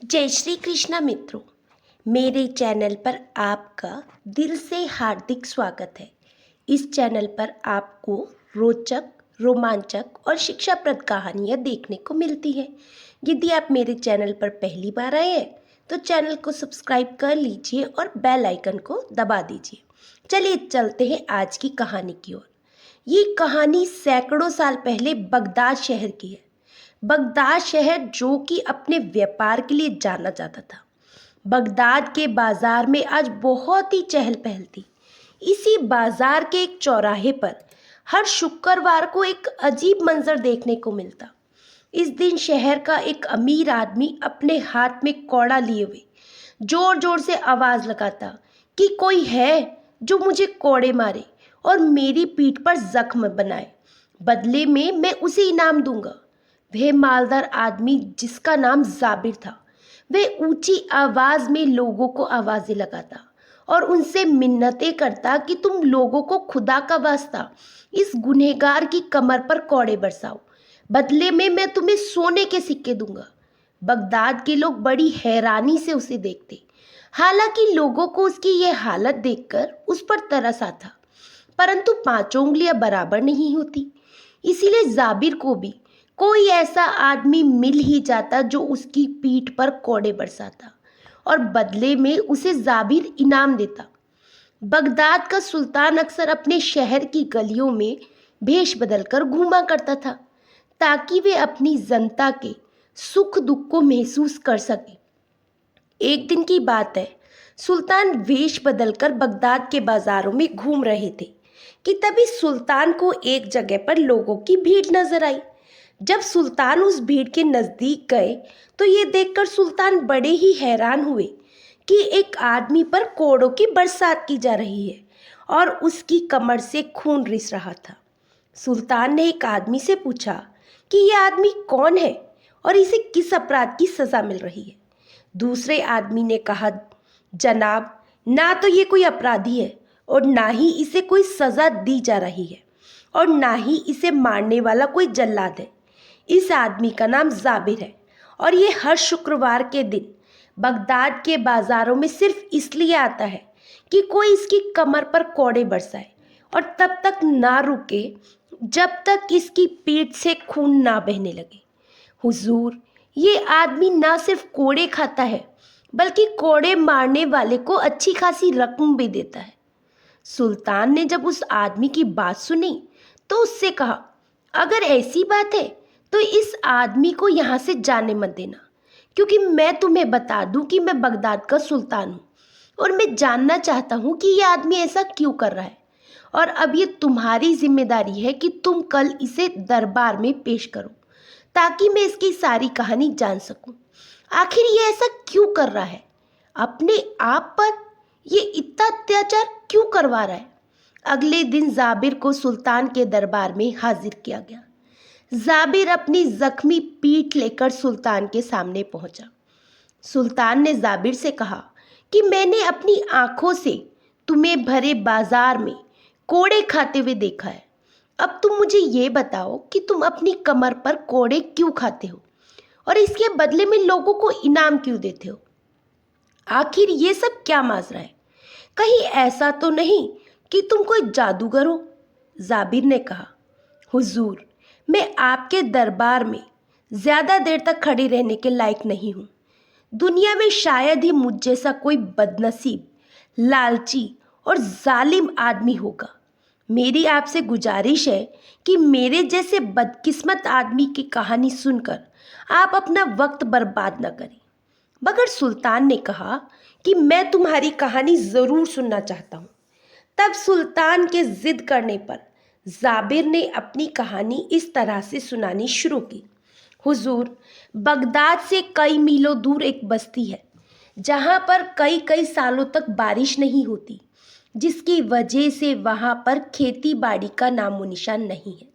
जय श्री कृष्णा मित्रों। मेरे चैनल पर आपका दिल से हार्दिक स्वागत है। इस चैनल पर आपको रोचक, रोमांचक और शिक्षाप्रद कहानियाँ देखने को मिलती हैं। यदि आप मेरे चैनल पर पहली बार आए हैं तो चैनल को सब्सक्राइब कर लीजिए और बेल आइकन को दबा दीजिए। चलिए चलते हैं आज की कहानी की ओर। ये कहानी सैकड़ों साल पहले बगदाद शहर की है। बगदाद शहर जो कि अपने व्यापार के लिए जाना जाता था। बगदाद के बाजार में आज बहुत ही चहल पहल थी। इसी बाजार के एक चौराहे पर हर शुक्रवार को एक अजीब मंजर देखने को मिलता। इस दिन शहर का एक अमीर आदमी अपने हाथ में कौड़ा लिए हुए जोर जोर से आवाज लगाता कि कोई है जो मुझे कोड़े मारे और मेरी पीठ पर जख्म बनाए। बदले में मैं उसे इनाम दूंगा। वह मालदार आदमी जिसका नाम जाबिर था, वह ऊंची आवाज में लोगों को आवाजें लगाता और उनसे मिन्नतें करता कि तुम लोगों को खुदा का वास्ता इस गुनहगार की कमर पर कौड़े बरसाओ, बदले में मैं तुम्हें सोने के सिक्के दूंगा। बगदाद के लोग बड़ी हैरानी से उसे देखते। हालांकि लोगों को उसकी यह हालत देखकर उस पर तरस आता, परंतु पांचों उंगलियां बराबर नहीं होती। इसीलिए जाबिर को भी कोई ऐसा आदमी मिल ही जाता जो उसकी पीठ पर कोड़े बरसाता और बदले में उसे जाबिर इनाम देता। बगदाद का सुल्तान अक्सर अपने शहर की गलियों में भेष बदलकर घूमा करता था ताकि वे अपनी जनता के सुख दुख को महसूस कर सके। एक दिन की बात है, सुल्तान वेश बदलकर बगदाद के बाजारों में घूम रहे थे कि तभी सुल्तान को एक जगह पर लोगों की भीड़ नजर आई। जब सुल्तान उस भीड़ के नजदीक गए तो ये देखकर सुल्तान बड़े ही हैरान हुए कि एक आदमी पर कोड़ों की बरसात की जा रही है और उसकी कमर से खून रिस रहा था। सुल्तान ने एक आदमी से पूछा कि यह आदमी कौन है और इसे किस अपराध की सजा मिल रही है। दूसरे आदमी ने कहा, जनाब, ना तो ये कोई अपराधी है और ना ही इसे कोई सजा दी जा रही है और ना ही इसे मारने वाला कोई जल्लाद है। इस आदमी का नाम जाबिर है और ये हर शुक्रवार के दिन बगदाद के बाजारों में सिर्फ इसलिए आता है कि कोई इसकी कमर पर कोड़े बरसाए और तब तक ना रुके जब तक इसकी पीठ से खून ना बहने लगे। हुजूर, ये आदमी ना सिर्फ कोड़े खाता है बल्कि कोड़े मारने वाले को अच्छी खासी रकम भी देता है। सुल्तान ने जब उस आदमी की बात सुनी तो उससे कहा, अगर ऐसी बात है तो इस आदमी को यहाँ से जाने मत देना, क्योंकि मैं तुम्हें बता दूं कि मैं बगदाद का सुल्तान हूँ और मैं जानना चाहता हूँ कि यह आदमी ऐसा क्यों कर रहा है और अब ये तुम्हारी जिम्मेदारी है कि तुम कल इसे दरबार में पेश करो ताकि मैं इसकी सारी कहानी जान सकूं। आखिर ये ऐसा क्यों कर रहा है? अपने आप पर ये इतना अत्याचार क्यों करवा रहा है? अगले दिन जाबिर को सुल्तान के दरबार में हाजिर किया गया। जाबिर अपनी जख्मी पीठ लेकर सुल्तान के सामने पहुंचा। सुल्तान ने जाबिर से कहा कि मैंने अपनी आंखों से तुम्हें भरे बाजार में कोड़े खाते हुए देखा है। अब तुम मुझे ये बताओ कि तुम अपनी कमर पर कोड़े क्यों खाते हो और इसके बदले में लोगों को इनाम क्यों देते हो? आखिर ये सब क्या माजरा है? कहीं ऐसा तो नहीं कि तुम कोई जादूगर हो? जाबिर ने कहा, हुजूर, मैं आपके दरबार में ज्यादा देर तक खड़ी रहने के लायक नहीं हूँ। दुनिया में शायद ही मुझ जैसा कोई बदनसीब, लालची और जालिम आदमी होगा। मेरी आपसे गुजारिश है कि मेरे जैसे बदकिस्मत आदमी की कहानी सुनकर आप अपना वक्त बर्बाद न करें। मगर सुल्तान ने कहा कि मैं तुम्हारी कहानी ज़रूर सुनना चाहता हूँ। तब सुल्तान के जिद करने पर जाबिर ने अपनी कहानी इस तरह से सुनानी शुरू की। हुजूर, बगदाद से कई मीलों दूर एक बस्ती है जहाँ पर कई कई सालों तक बारिश नहीं होती, जिसकी वजह से वहाँ पर खेती बाड़ी का नामो निशान नहीं है।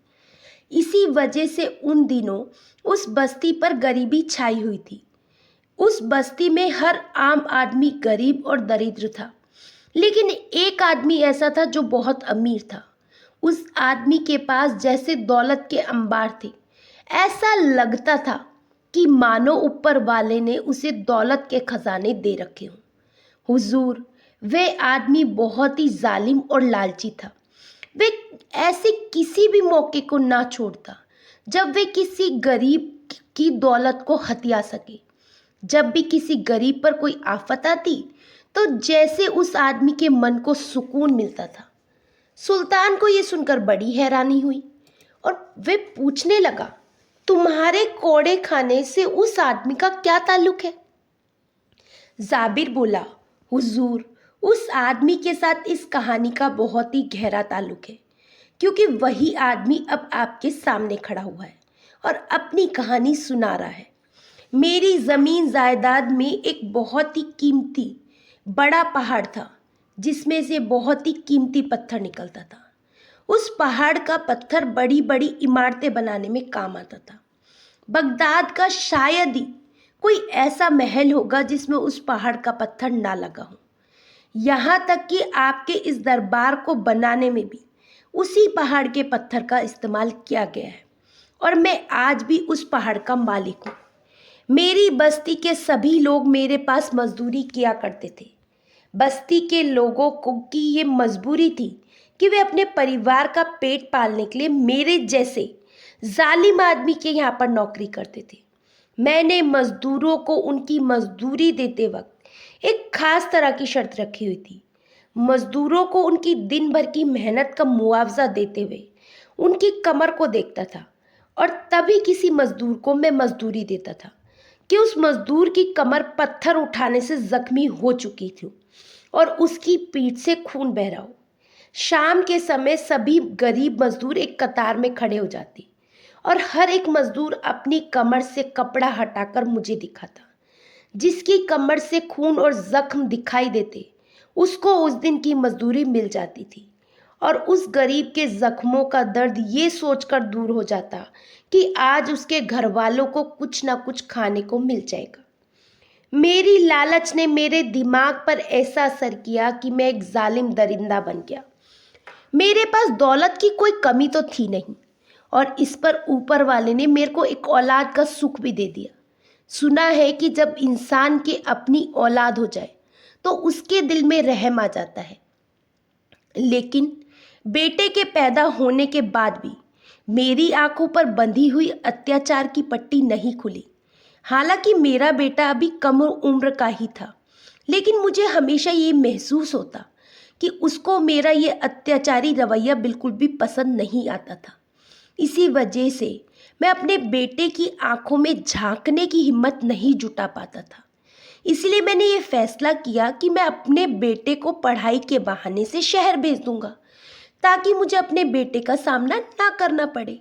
इसी वजह से उन दिनों उस बस्ती पर गरीबी छाई हुई थी। उस बस्ती में हर आम आदमी गरीब और दरिद्र था, लेकिन एक आदमी ऐसा था जो बहुत अमीर था। उस आदमी के पास जैसे दौलत के अंबार थे। ऐसा लगता था कि मानो ऊपर वाले ने उसे दौलत के खजाने दे रखे हों। हुजूर, वह आदमी बहुत ही जालिम और लालची था। वे ऐसे किसी भी मौके को ना छोड़ता जब वे किसी गरीब की दौलत को हथिया सके। जब भी किसी गरीब पर कोई आफत आती तो जैसे उस आदमी के मन को सुकून मिलता था। सुल्तान को यह सुनकर बड़ी हैरानी हुई और वे पूछने लगा, तुम्हारे कोड़े खाने से उस आदमी का क्या ताल्लुक है? जाबिर बोला, हुजूर, उस आदमी के साथ इस कहानी का बहुत ही गहरा ताल्लुक है, क्योंकि वही आदमी अब आपके सामने खड़ा हुआ है और अपनी कहानी सुना रहा है। मेरी ज़मीन जायदाद में एक बहुत ही कीमती बड़ा पहाड़ था, जिसमें से बहुत ही कीमती पत्थर निकलता था। उस पहाड़ का पत्थर बड़ी बड़ी इमारतें बनाने में काम आता था। बगदाद का शायद ही कोई ऐसा महल होगा जिसमें उस पहाड़ का पत्थर ना लगा हो। यहाँ तक कि आपके इस दरबार को बनाने में भी उसी पहाड़ के पत्थर का इस्तेमाल किया गया है और मैं आज भी उस पहाड़ का मालिक हूँ। मेरी बस्ती के सभी लोग मेरे पास मजदूरी किया करते थे। बस्ती के लोगों को की ये मजबूरी थी कि वे अपने परिवार का पेट पालने के लिए मेरे जैसे जालिम आदमी के यहाँ पर नौकरी करते थे। मैंने मजदूरों को उनकी मजदूरी देते वक्त एक खास तरह की शर्त रखी हुई थी। मजदूरों को उनकी दिन भर की मेहनत का मुआवजा देते हुए उनकी कमर को देखता था और तभी किसी मजदूर को मैं मजदूरी देता था कि उस मजदूर की कमर पत्थर उठाने से जख्मी हो चुकी थी और उसकी पीठ से खून बह रहा हो। शाम के समय सभी गरीब मजदूर एक कतार में खड़े हो जाते और हर एक मजदूर अपनी कमर से कपड़ा हटाकर मुझे दिखाता। जिसकी कमर से खून और जख्म दिखाई देते उसको उस दिन की मजदूरी मिल जाती थी और उस गरीब के जख्मों का दर्द ये सोचकर दूर हो जाता कि आज उसके घर वालों को कुछ ना कुछ खाने को मिल जाएगा। मेरी लालच ने मेरे दिमाग पर ऐसा असर किया कि मैं एक जालिम दरिंदा बन गया। मेरे पास दौलत की कोई कमी तो थी नहीं और इस पर ऊपर वाले ने मेरे को एक औलाद का सुख भी दे दिया। सुना है कि जब इंसान के अपनी औलाद हो जाए तो उसके दिल में रहम आ जाता है, लेकिन बेटे के पैदा होने के बाद भी मेरी आंखों पर बंधी हुई अत्याचार की पट्टी नहीं खुली। हालांकि मेरा बेटा अभी कम उम्र का ही था, लेकिन मुझे हमेशा ये महसूस होता कि उसको मेरा ये अत्याचारी रवैया बिल्कुल भी पसंद नहीं आता था। इसी वजह से मैं अपने बेटे की आंखों में झांकने की हिम्मत नहीं जुटा पाता था। इसलिए मैंने ये फैसला किया कि मैं अपने बेटे को पढ़ाई के बहाने से शहर भेज दूंगा ताकि मुझे अपने बेटे का सामना ना करना पड़े।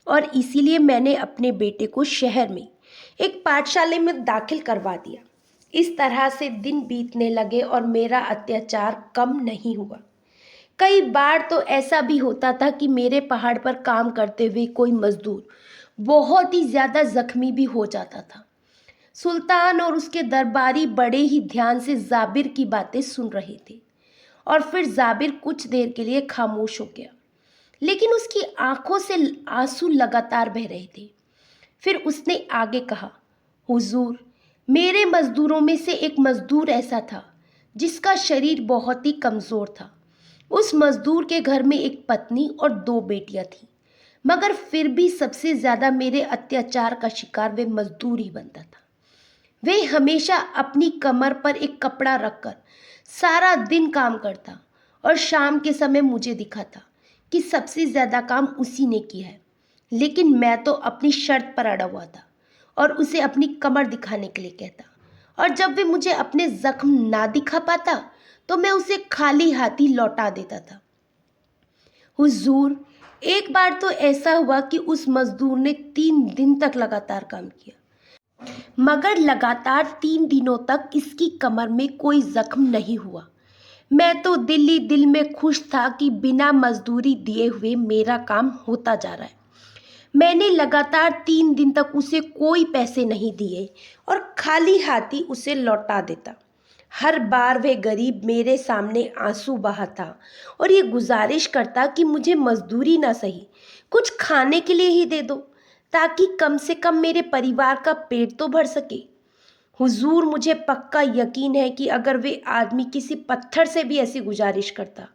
और इसीलिए मैंने अपने बेटे को शहर में एक पाठशाला में दाखिल करवा दिया। इस तरह से दिन बीतने लगे और मेरा अत्याचार कम नहीं हुआ। कई बार तो ऐसा भी होता था कि मेरे पहाड़ पर काम करते हुए कोई मजदूर बहुत ही ज़्यादा जख्मी भी हो जाता था। सुल्तान और उसके दरबारी बड़े ही ध्यान से जाबिर की बातें सुन रहे थे और फिर जाबिर कुछ देर के लिए खामोश हो गया, लेकिन उसकी आंखों से आंसू लगातार बह रहे थे। फिर उसने आगे कहा, हुजूर, मेरे मजदूरों में से एक मजदूर ऐसा था जिसका शरीर बहुत ही कमज़ोर था। उस मजदूर के घर में एक पत्नी और 2 बेटियां थीं, मगर फिर भी सबसे ज़्यादा मेरे अत्याचार का शिकार वे मजदूर ही बनता था। वे हमेशा अपनी कमर पर एक कपड़ा रखकर सारा दिन काम करता और शाम के समय मुझे दिखाता कि सबसे ज़्यादा काम उसी ने किया है, लेकिन मैं तो अपनी शर्त पर अड़ा हुआ था और उसे अपनी कमर दिखाने के लिए कहता, और जब वे मुझे अपने जख्म ना दिखा पाता तो मैं उसे खाली हाथी लौटा देता था। हुजूर, एक बार तो ऐसा हुआ कि उस मजदूर ने 3 दिन तक लगातार काम किया, मगर लगातार 3 दिनों तक इसकी कमर में कोई जख्म नहीं हुआ। मैं तो दिल ही दिल में खुश था कि बिना मजदूरी दिए हुए मेरा काम होता जा रहा है। मैंने लगातार 3 दिन तक उसे कोई पैसे नहीं दिए और खाली हाथी उसे लौटा देता। हर बार वह गरीब मेरे सामने आंसू बहाता और ये गुजारिश करता कि मुझे मजदूरी ना सही, कुछ खाने के लिए ही दे दो ताकि कम से कम मेरे परिवार का पेट तो भर सके। हुजूर, मुझे पक्का यकीन है कि अगर वे आदमी किसी पत्थर से भी ऐसी गुजारिश करता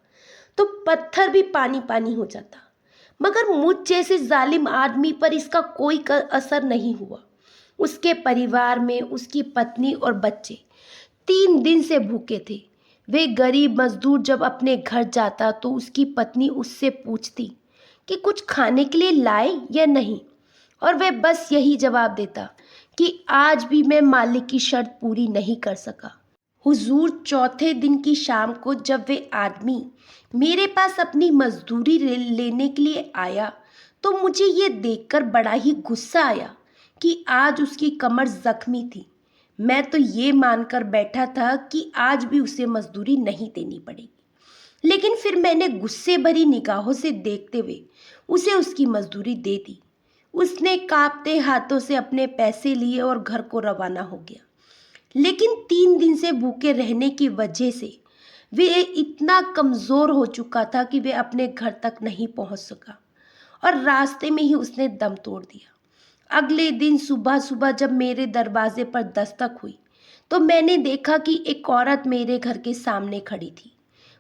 तो पत्थर भी पानी पानी हो जाता, मगर मुझ जैसे जालिम आदमी पर इसका कोई असर नहीं हुआ। उसके परिवार में उसकी पत्नी और बच्चे 3 दिन से भूखे थे। वे गरीब मजदूर जब अपने घर जाता तो उसकी पत्नी उससे पूछती कि कुछ खाने के लिए लाए या नहीं, और वह बस यही जवाब देता कि आज भी मैं मालिक की शर्त पूरी नहीं कर सका। हुजूर, चौथे दिन की शाम को जब वे आदमी मेरे पास अपनी मजदूरी लेने के लिए आया तो मुझे ये देखकर बड़ा ही गुस्सा आया कि आज उसकी कमर जख्मी थी। मैं तो ये मानकर बैठा था कि आज भी उसे मजदूरी नहीं देनी पड़ेगी, लेकिन फिर मैंने गुस्से भरी निगाहों से देखते हुए उसे उसकी मजदूरी दे दी। उसने कांपते हाथों से अपने पैसे लिए और घर को रवाना हो गया। लेकिन 3 दिन से भूखे रहने की वजह से वे इतना कमज़ोर हो चुका था कि वे अपने घर तक नहीं पहुंच सका और रास्ते में ही उसने दम तोड़ दिया। अगले दिन सुबह सुबह जब मेरे दरवाजे पर दस्तक हुई तो मैंने देखा कि एक औरत मेरे घर के सामने खड़ी थी।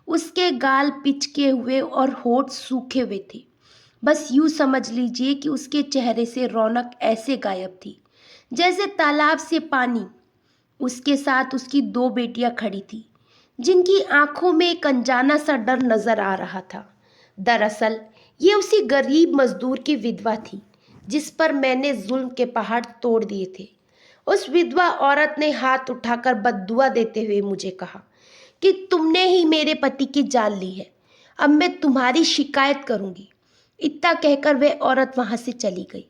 उसके गाल पिचके हुए और होठ सूखे हुए थे। बस यूं समझ लीजिए कि उसके चेहरे से रौनक ऐसे गायब थी जैसे तालाब से पानी। उसके साथ उसकी 2 बेटियां खड़ी थी जिनकी आंखों में एक अनजाना सा डर नजर आ रहा था। दरअसल ये उसी गरीब मजदूर की विधवा थी जिस पर मैंने जुल्म के पहाड़ तोड़ दिए थे। उस विधवा औरत ने हाथ उठाकर बद्दुआ देते हुए मुझे कहा कि तुमने ही मेरे पति की जान ली है, अब मैं तुम्हारी शिकायत करूंगी। इतना कहकर वह औरत वहां से चली गई।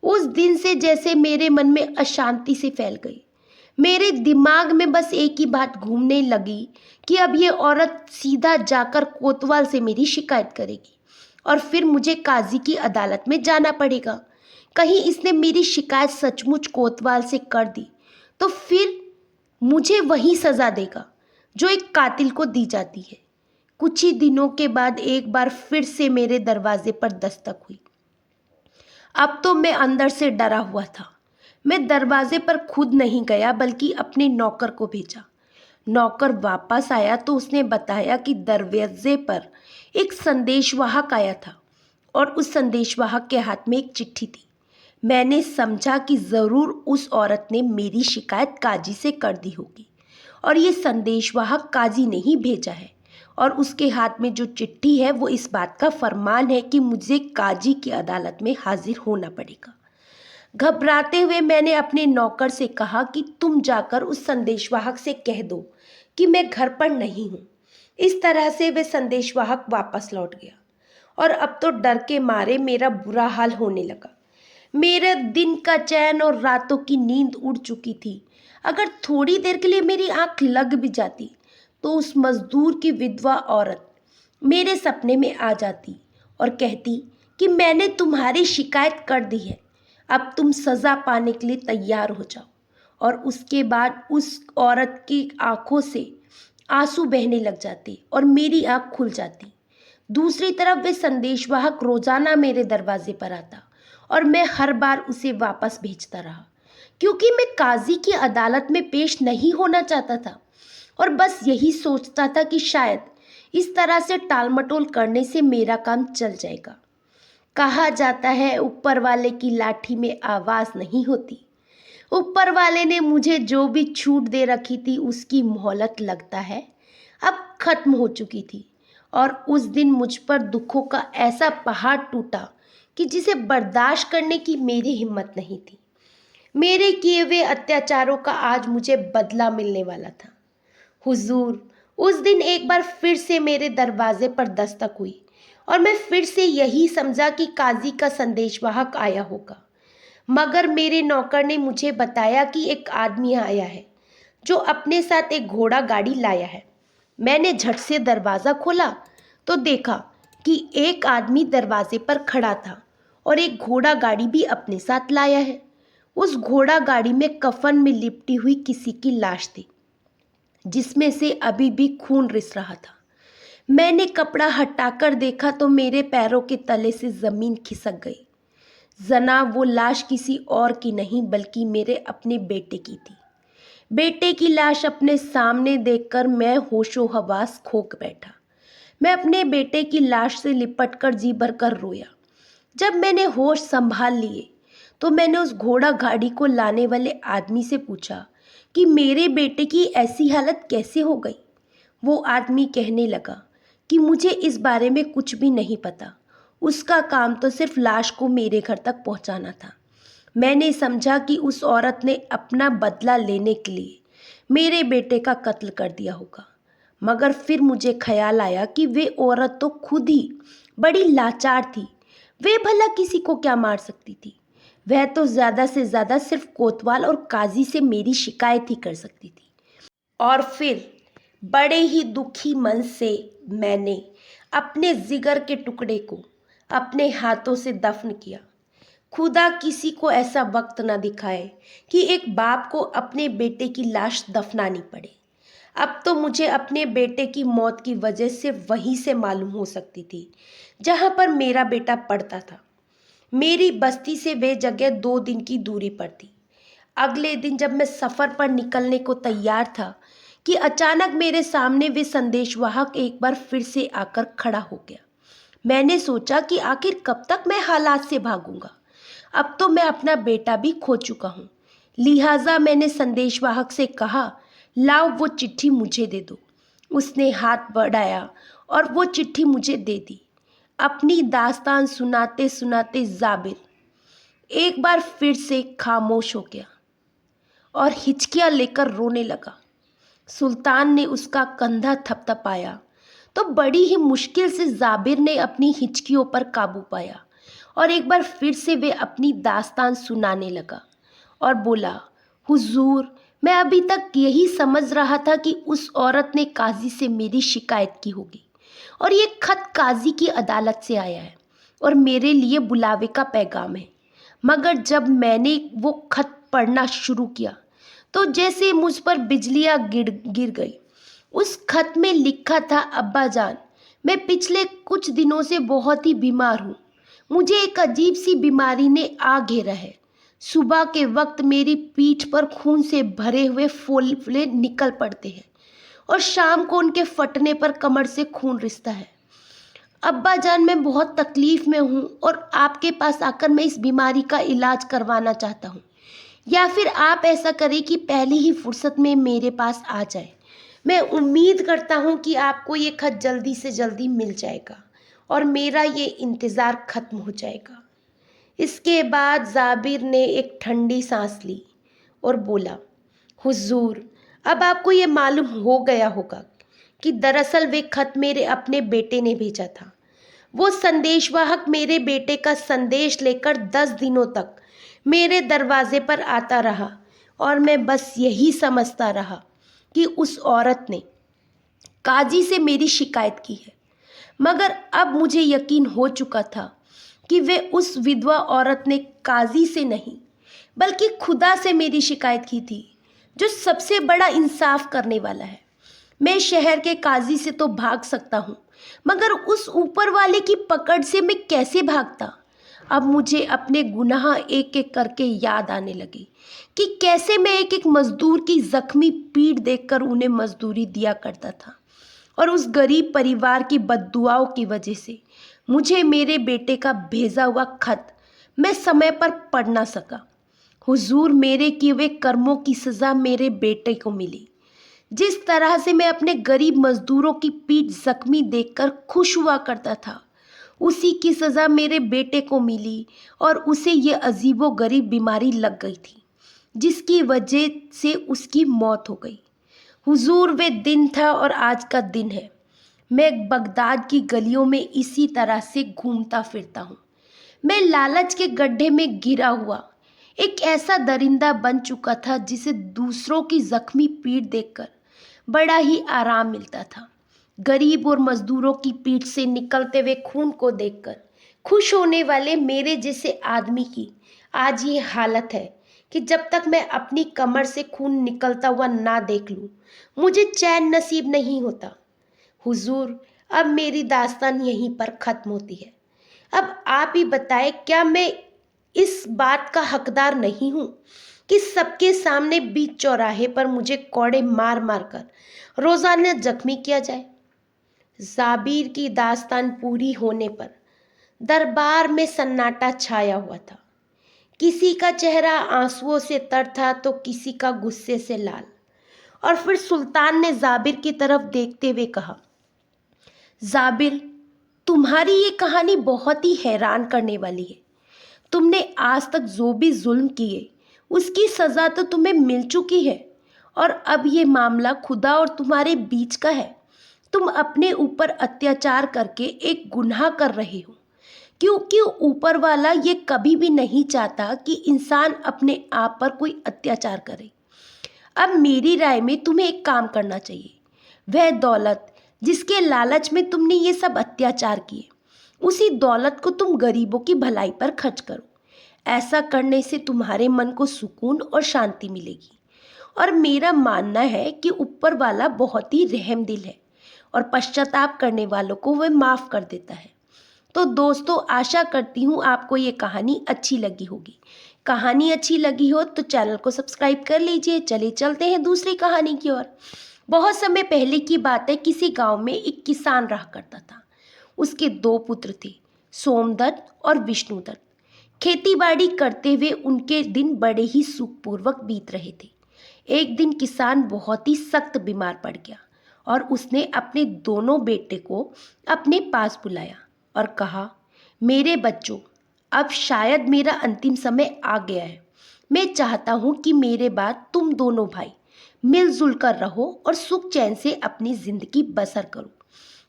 उस दिन से जैसे मेरे मन में अशांति से फैल गई। मेरे दिमाग में बस एक ही बात घूमने लगी कि अब ये औरत सीधा जाकर कोतवाल से मेरी शिकायत करेगी और फिर मुझे काजी की अदालत में जाना पड़ेगा। कहीं इसने मेरी शिकायत सचमुच कोतवाल से कर दी तो फिर मुझे वही सज़ा देगा जो एक कातिल को दी जाती है। कुछ ही दिनों के बाद एक बार फिर से मेरे दरवाजे पर दस्तक हुई। अब तो मैं अंदर से डरा हुआ था। मैं दरवाजे पर खुद नहीं गया बल्कि अपने नौकर को भेजा। नौकर वापस आया तो उसने बताया कि दरवाजे पर एक संदेशवाहक आया था और उस संदेशवाहक के हाथ में एक चिट्ठी थी। मैंने समझा कि ज़रूर उस औरत ने मेरी शिकायत काजी से कर दी होगी और ये संदेशवाहक काजी ने ही भेजा है, और उसके हाथ में जो चिट्ठी है वो इस बात का फरमान है कि मुझे काजी की अदालत में हाजिर होना पड़ेगा। घबराते हुए मैंने अपने नौकर से कहा कि तुम जाकर उस संदेशवाहक से कह दो कि मैं घर पर नहीं हूँ। इस तरह से वे संदेशवाहक वापस लौट गया और अब तो डर के मारे मेरा बुरा हाल होने लगा। मेरे दिन का चैन और रातों की नींद उड़ चुकी थी। अगर थोड़ी देर के लिए मेरी आंख लग भी जाती तो उस मजदूर की विधवा औरत मेरे सपने में आ जाती और कहती कि मैंने तुम्हारी शिकायत कर दी है, अब तुम सज़ा पाने के लिए तैयार हो जाओ। और उसके बाद उस औरत की आंखों से आंसू बहने लग जाते और मेरी आंख खुल जाती। दूसरी तरफ वे संदेशवाहक रोजाना मेरे दरवाजे पर आता और मैं हर बार उसे वापस भेजता रहा, क्योंकि मैं काजी की अदालत में पेश नहीं होना चाहता था और बस यही सोचता था कि शायद इस तरह से टालमटोल करने से मेरा काम चल जाएगा। कहा जाता है ऊपर वाले की लाठी में आवाज़ नहीं होती। ऊपर वाले ने मुझे जो भी छूट दे रखी थी उसकी मोहलत लगता है अब खत्म हो चुकी थी, और उस दिन मुझ पर दुखों का ऐसा पहाड़ टूटा कि जिसे बर्दाश्त करने की मेरी हिम्मत नहीं थी। मेरे किए हुए अत्याचारों का आज मुझे बदला मिलने वाला था। हुजूर, उस दिन एक बार फिर से मेरे दरवाजे पर दस्तक हुई और मैं फिर से यही समझा कि काजी का संदेशवाहक आया होगा, मगर मेरे नौकर ने मुझे बताया कि एक आदमी आया है जो अपने साथ एक घोड़ा गाड़ी लाया है। मैंने झट से दरवाज़ा खोला तो देखा कि एक आदमी दरवाजे पर खड़ा था और एक घोड़ा गाड़ी भी अपने साथ लाया है। उस घोड़ा गाड़ी में कफन में लिपटी हुई किसी की लाश थी जिसमें से अभी भी खून रिस रहा था। मैंने कपड़ा हटाकर देखा तो मेरे पैरों के तले से ज़मीन खिसक गई। जनाब वो लाश किसी और की नहीं बल्कि मेरे अपने बेटे की थी। बेटे की लाश अपने सामने देखकर मैं होशो हवास खो बैठा। मैं अपने बेटे की लाश से लिपटकर जी भरकर रोया। जब मैंने होश संभाल लिए तो मैंने उस घोड़ा गाड़ी को लाने वाले आदमी से पूछा कि मेरे बेटे की ऐसी हालत कैसे हो गई। वो आदमी कहने लगा कि मुझे इस बारे में कुछ भी नहीं पता, उसका काम तो सिर्फ लाश को मेरे घर तक पहुंचाना था। मैंने समझा कि उस औरत ने अपना बदला लेने के लिए मेरे बेटे का कत्ल कर दिया होगा, मगर फिर मुझे ख्याल आया कि वे औरत तो खुद ही बड़ी लाचार थी। वे भला किसी को क्या मार सकती थी। वह तो ज़्यादा से ज़्यादा सिर्फ कोतवाल और काजी से मेरी शिकायत ही कर सकती थी। और फिर बड़े ही दुखी मन से मैंने अपने जिगर के टुकड़े को अपने हाथों से दफन किया। खुदा किसी को ऐसा वक्त न दिखाए कि एक बाप को अपने बेटे की लाश दफनानी पड़े। अब तो मुझे अपने बेटे की मौत की वजह सिर्फ वहीं से मालूम हो सकती थी जहां पर मेरा बेटा पढ़ता था। मेरी बस्ती से वे जगह 2 दिन की दूरी पर थी। अगले दिन जब मैं सफ़र पर निकलने को तैयार था कि अचानक मेरे सामने वे संदेशवाहक एक बार फिर से आकर खड़ा हो गया। मैंने सोचा कि आखिर कब तक मैं हालात से भागूंगा। अब तो मैं अपना बेटा भी खो चुका हूँ। लिहाजा मैंने संदेशवाहक से कहा, लाओ वो चिट्ठी मुझे दे दो। उसने हाथ बढ़ाया और वो चिट्ठी मुझे दे दी। अपनी दास्तान सुनाते सुनाते जाबिर एक बार फिर से खामोश हो गया और हिचकियाँ लेकर रोने लगा। सुल्तान ने उसका कंधा थपथपाया तो बड़ी ही मुश्किल से जाबिर ने अपनी हिचकियों पर काबू पाया और एक बार फिर से वे अपनी दास्तान सुनाने लगा और बोला, हुजूर, मैं अभी तक यही समझ रहा था कि उस औरत ने काजी से मेरी शिकायत की होगी और ये खत काजी की अदालत से आया है और मेरे लिए बुलावे का पैगाम है। मगर जब मैंने वो खत पढ़ना शुरू किया तो जैसे मुझ पर बिजलियां गिर गई। उस खत में लिखा था, अब्बा जान, मैं पिछले कुछ दिनों से बहुत ही बीमार हूँ। मुझे एक अजीब सी बीमारी ने आ घेरा है। सुबह के वक्त मेरी पीठ पर खून से भरे हुए फोले निकल पड़ते हैं और शाम को उनके फटने पर कमर से खून रिसता है। अब्बा जान, मैं बहुत तकलीफ़ में हूँ और आपके पास आकर मैं इस बीमारी का इलाज करवाना चाहता हूँ, या फिर आप ऐसा करें कि पहली ही फुर्सत में मेरे पास आ जाए। मैं उम्मीद करता हूँ कि आपको ये खत जल्दी से जल्दी मिल जाएगा और मेरा ये इंतज़ार ख़त्म हो जाएगा। इसके बाद जाबिर ने एक ठंडी सांस ली और बोला, हुजूर, अब आपको ये मालूम हो गया होगा कि दरअसल वे खत मेरे अपने बेटे ने भेजा था। वो संदेशवाहक मेरे बेटे का संदेश लेकर 10 दिनों तक मेरे दरवाजे पर आता रहा और मैं बस यही समझता रहा कि उस औरत ने काजी से मेरी शिकायत की है। मगर अब मुझे यकीन हो चुका था कि वे उस विधवा औरत ने काजी से नहीं बल्कि खुदा से मेरी शिकायत की थी, जो सबसे बड़ा इंसाफ करने वाला है। मैं शहर के काजी से तो भाग सकता हूँ, मगर उस ऊपर वाले की पकड़ से मैं कैसे भागता। अब मुझे अपने गुनाह एक एक करके याद आने लगे कि कैसे मैं एक एक मजदूर की जख्मी पीठ देखकर उन्हें मजदूरी दिया करता था और उस गरीब परिवार की बद्दुआओं की वजह से मुझे मेरे बेटे का भेजा हुआ खत मैं समय पर पढ़ ना सका। हुजूर, मेरे किए हुए कर्मों की सज़ा मेरे बेटे को मिली। जिस तरह से मैं अपने गरीब मजदूरों की पीठ जख्मी देखकर खुश हुआ करता था, उसी की सज़ा मेरे बेटे को मिली और उसे ये अजीबो गरीब बीमारी लग गई थी, जिसकी वजह से उसकी मौत हो गई। हुजूर, वे दिन था और आज का दिन है। मैं बगदाद की गलियों में इसी तरह से घूमता फिरता हूँ। मैं लालच के गड्ढे में गिरा हुआ एक ऐसा दरिंदा बन चुका था जिसे दूसरों की जख्मी पीठ देखकर बड़ा ही आराम मिलता था। गरीब और मजदूरों की पीठ से निकलते हुए खून को देखकर खुश होने वाले मेरे जैसे आदमी की आज ये हालत है कि जब तक मैं अपनी कमर से खून निकलता हुआ ना देख लूँ, मुझे चैन नसीब नहीं होता। हुजूर, अब मेरी दास्तान यहीं पर ख़त्म होती है। अब आप ही बताएं, क्या मैं इस बात का हकदार नहीं हूँ कि सबके सामने बीच चौराहे पर मुझे कौड़े मार मार कर रोजाना जख्मी किया जाए। जाबिर की दास्तान पूरी होने पर दरबार में सन्नाटा छाया हुआ था। किसी का चेहरा आंसुओं से तर था तो किसी का गुस्से से लाल। और फिर सुल्तान ने जाबिर की तरफ देखते हुए कहा, जाबिर, तुम्हारी ये कहानी बहुत ही हैरान करने वाली है। तुमने आज तक जो भी जुल्म किए उसकी सज़ा तो तुम्हें मिल चुकी है, और अब ये मामला खुदा और तुम्हारे बीच का है। तुम अपने ऊपर अत्याचार करके एक गुनाह कर रहे हो, क्योंकि ऊपर वाला ये कभी भी नहीं चाहता कि इंसान अपने आप पर कोई अत्याचार करे। अब मेरी राय में तुम्हें एक काम करना चाहिए। वह दौलत जिसके लालच में तुमने ये सब अत्याचार किए, उसी दौलत को तुम गरीबों की भलाई पर खर्च करो। ऐसा करने से तुम्हारे मन को सुकून और शांति मिलेगी। और मेरा मानना है कि ऊपर वाला बहुत ही रहम दिल है और पश्चाताप करने वालों को वह माफ़ कर देता है। तो दोस्तों, आशा करती हूँ आपको ये कहानी अच्छी लगी होगी। कहानी अच्छी लगी हो तो चैनल को सब्सक्राइब कर लीजिए। चलिए चलते हैं दूसरी कहानी की ओर। बहुत समय पहले की बात है, किसी गांव में एक किसान रहा करता था। उसके 2 पुत्र थे, सोमदत्त और विष्णुदत्त। खेतीबाड़ी करते हुए उनके दिन बड़े ही सुखपूर्वक बीत रहे थे। एक दिन किसान बहुत ही सख्त बीमार पड़ गया और उसने अपने दोनों बेटे को अपने पास बुलाया और कहा, मेरे बच्चों, अब शायद मेरा अंतिम समय आ गया है। मैं चाहता हूँ कि मेरे बाद तुम दोनों भाई मिलजुल कर रहो और सुख चैन से अपनी जिंदगी बसर करो।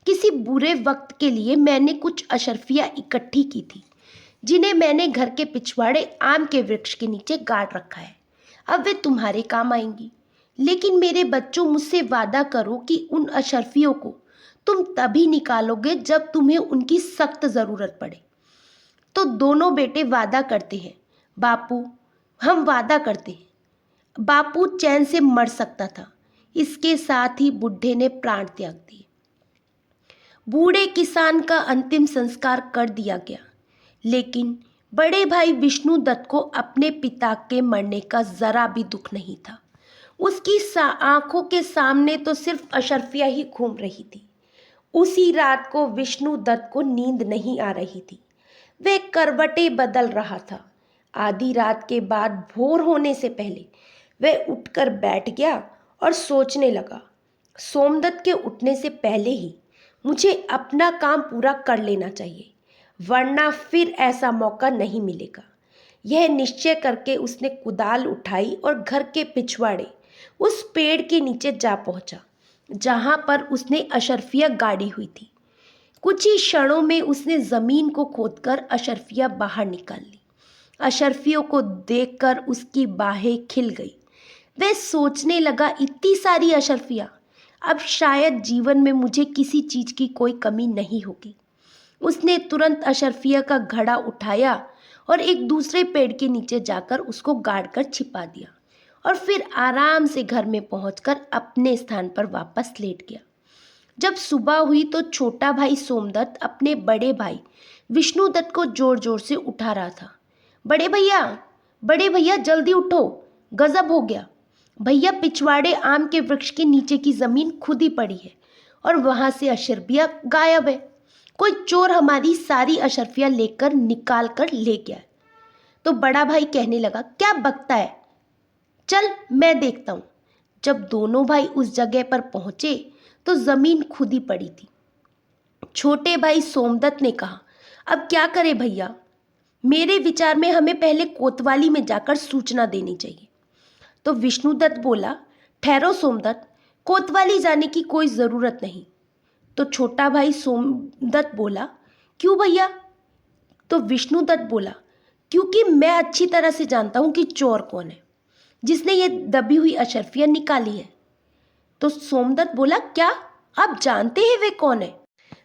किसी बुरे वक्त के लिए मैंने कुछ अशर्फियाँ इकट्ठी की थी, जिन्हें मैंने घर के पिछवाड़े आम के वृक्ष के नीचे गाड़ रखा है। अब वे तुम्हारे काम आएंगी। लेकिन मेरे बच्चों, मुझसे वादा करो कि उन अशर्फियों को तुम तभी निकालोगे जब तुम्हें उनकी सख्त ज़रूरत पड़े। तो दोनों बेटे वादा करते हैं, बापू, हम वादा करते हैं। बापू चैन से मर सकता था। इसके साथ ही बुढ़े ने प्राण त्याग दिए। बूढ़े किसान का अंतिम संस्कार कर दिया गया, लेकिन बड़े भाई विष्णुदत्त को अपने पिता के मरने का जरा भी दुख नहीं था। उसकी आंखों के सामने तो सिर्फ अशर्फिया ही घूम रही थी। उसी रात को विष्णुदत्त को नींद नहीं आ रही थी। वह करवटें बदल रहा था। आधी रात के बाद भोर होने से पहले वह उठकर बैठ गया और सोचने लगा, सोमदत्त के उठने से पहले ही मुझे अपना काम पूरा कर लेना चाहिए, वरना फिर ऐसा मौका नहीं मिलेगा। यह निश्चय करके उसने कुदाल उठाई और घर के पिछवाड़े उस पेड़ के नीचे जा पहुंचा, जहां पर उसने अशर्फिया गाड़ी हुई थी। कुछ ही क्षणों में उसने जमीन को खोदकर अशर्फिया बाहर निकाल ली। अशर्फियों को देखकर उसकी बाहें खिल गई। वह सोचने लगा, इतनी सारी अशर्फिया, अब शायद जीवन में मुझे किसी चीज की कोई कमी नहीं होगी। उसने तुरंत अशर्फिया का घड़ा उठाया और एक दूसरे पेड़ के नीचे जाकर उसको गाड़ कर छिपा दिया और फिर आराम से घर में पहुंचकर अपने स्थान पर वापस लेट गया। जब सुबह हुई तो छोटा भाई सोमदत्त अपने बड़े भाई विष्णुदत्त को जोर जोर से उठा रहा था। बड़े भैया जल्दी उठो, गजब हो गया। भैया, पिछवाड़े आम के वृक्ष के नीचे की जमीन खुदी पड़ी है और वहां से अशर्फिया गायब है। कोई चोर हमारी सारी अशर्फिया लेकर निकाल कर ले गया है। तो बड़ा भाई कहने लगा, क्या बकता है, चल मैं देखता हूँ। जब दोनों भाई उस जगह पर पहुंचे तो जमीन खुदी पड़ी थी। छोटे भाई सोमदत्त ने कहा, अब क्या करें भैया, मेरे विचार में हमें पहले कोतवाली में जाकर सूचना देनी चाहिए। तो विष्णुदत्त बोला, ठहरो सोमदत्त, कोतवाली जाने की कोई ज़रूरत नहीं। तो छोटा भाई सोमदत्त बोला, क्यों भैया? तो विष्णुदत्त बोला, क्योंकि मैं अच्छी तरह से जानता हूँ कि चोर कौन है, जिसने ये दबी हुई अशर्फिया निकाली है। तो सोमदत्त बोला, क्या आप जानते हैं वे कौन है?